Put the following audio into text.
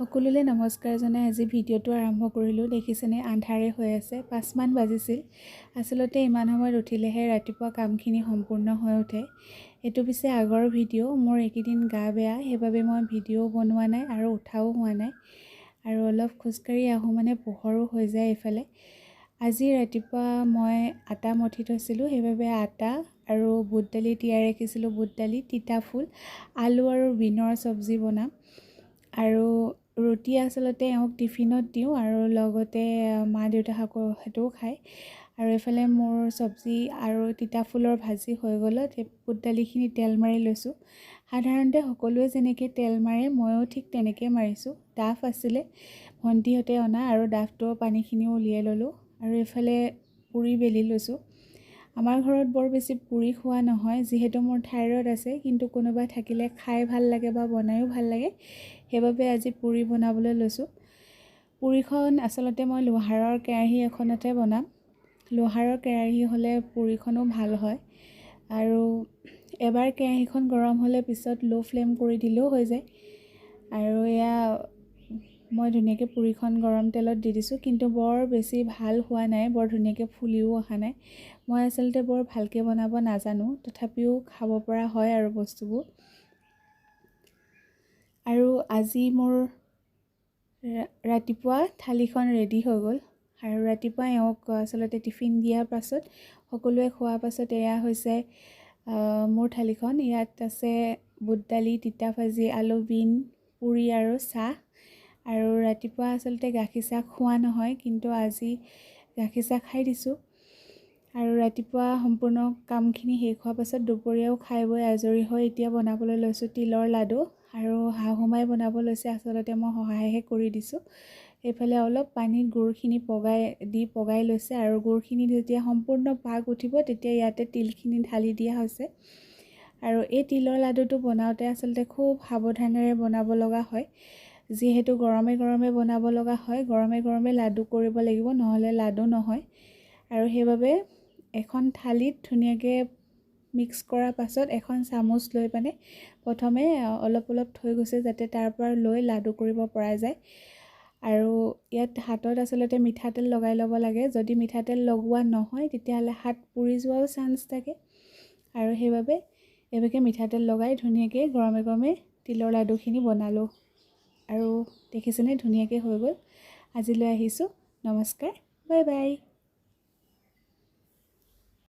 সকলোলৈ নমস্কাৰ জনাই আজি ভিডিঅ'টো আৰম্ভ কৰিলোঁ। দেখিছেনে আন্ধাৰে হৈ আছে, 5 মান বাজিছিল। আচলতে ইমান সময়ত উঠিলেহে ৰাতিপুৱা কামখিনি সম্পূৰ্ণ হৈ উঠে। এইটো পিছে আগৰ ভিডিঅ'। মোৰ এইকেইদিন গা বেয়া, সেইবাবে মই ভিডিঅ' বনোৱা নাই আৰু উঠাও হোৱা নাই। আৰু অলপ খোজকাঢ়ি আহোঁ মানে পোহৰো হৈ যায় এইফালে। আজি ৰাতিপুৱা মই আটা মঠি থৈছিলোঁ, সেইবাবে আটা আৰু বুট দালি তিয়াই ৰাখিছিলোঁ। বুট দালি, তিতা ফুল, আলু আৰু বিনৰ চব্জি বনাম। আৰু ৰুটি আচলতে এওঁক টিফিনত দিওঁ আৰু লগতে মা দেউতাহঁতেও সেইটোও খায়। আৰু এইফালে মোৰ চব্জি আৰু তিতা ফুলৰ ভাজি হৈ গ'লত বুট দালিখিনি তেল মাৰি লৈছোঁ। সাধাৰণতে সকলোৱে যেনেকৈ তেল মাৰে ময়ো ঠিক তেনেকৈ মাৰিছোঁ। ডাফ আছিলে ভণ্টিহঁতে অনা আৰু ডাফটো পানীখিনিও উলিয়াই ল'লোঁ। আৰু এইফালে পুৰি বেলি লৈছোঁ। আমাৰ ঘৰত বৰ বেছি পুৰি খোৱা নহয়, যিহেতু মোৰ থাইৰয়ড আছে, কিন্তু কোনোবা থাকিলে খাই ভাল লাগে বা বনায়ো ভাল লাগে, সেইবাবে আজি পুৰি বনাবলৈ লৈছোঁ। পুৰিখন আচলতে মই লোহাৰৰ কেৰাহী এখনতে বনাম। লোহাৰৰ কেৰাহী হ'লে পুৰিখনো ভাল হয়। আৰু এবাৰ কেৰাহীখন গৰম হ'লে পিছত ল' ফ্লেম কৰি দিলেও হৈ যায়। আৰু এয়া মই ধুনীয়াকৈ পুৰিখন গৰম তেলত দি দিছোঁ, কিন্তু বৰ বেছি ভাল হোৱা নাই, বৰ ধুনীয়াকৈ ফুলিও অহা নাই। মই আচলতে বৰ ভালকৈ বনাব নাজানো, তথাপিও খাব পৰা হয় আৰু বস্তুবোৰ। আৰু আজি মোৰ ৰাতিপুৱা থালিখন ৰেডি হৈ গ'ল। আৰু ৰাতিপুৱা এওঁক আচলতে টিফিন দিয়াৰ পাছত সকলোৱে খোৱাৰ পাছত এয়া হৈছে মোৰ থালিখন। ইয়াত আছে বুট দালি, তিতা ভাজি, আলু, বিন, পুৰি আৰু চাহ। আৰু ৰাতিপুৱা আচলতে গাখীৰ চাহ খোৱা নহয়, কিন্তু আজি গাখীৰ চাহ খাই দিছোঁ। আৰু ৰাতিপুৱা সম্পূৰ্ণ কামখিনি শেষ হোৱাৰ পাছত দুপৰীয়াও খাই বৈ আজৰি হৈ এতিয়া বনাবলৈ লৈছোঁ তিলৰ লাডু। আৰু শাহুমাই বনাব লৈছে, আচলতে মই সহায়হে কৰি দিছোঁ। এইফালে অলপ পানীত গুড়খিনি পগাই লৈছে, আৰু গুড়খিনি যেতিয়া সম্পূৰ্ণ পাগ উঠিব তেতিয়া ইয়াতে তিলখিনি ঢালি দিয়া হৈছে। আৰু এই তিলৰ লাডুটো বনাওঁতে আচলতে খুব সাৱধানেৰে বনাব লগা হয়, যিহেতু গৰমে গৰমে বনাব লগা হয়। গৰমে গৰমে লাডু কৰিব লাগিব, নহ'লে লাডু নহয়। আৰু সেইবাবে এখন থালিত ধুনীয়াকৈ মিক্স কৰাৰ পাছত এখন চামুচ লৈ মানে প্ৰথমে অলপ অলপ থৈ গৈছে, যাতে তাৰ পৰা লৈ লাডু কৰিব পৰা যায়। আৰু ইয়াত হাতত আচলতে মিঠাতেল লগাই ল'ব লাগে। যদি মিঠাতেল লগোৱা নহয় তেতিয়াহ'লে হাত পুৰি যোৱাও চান্স থাকে। আৰু সেইবাবে এইভাগে মিঠাতেল লগাই ধুনীয়াকৈ গৰমে গৰমে তিলৰ লাডুখিনি বনালোঁ। আৰু দেখিছেনে ধুনীয়াকৈ হৈ গ'ল। আজিলৈ আহিছোঁ, নমস্কাৰ, বাই বাই।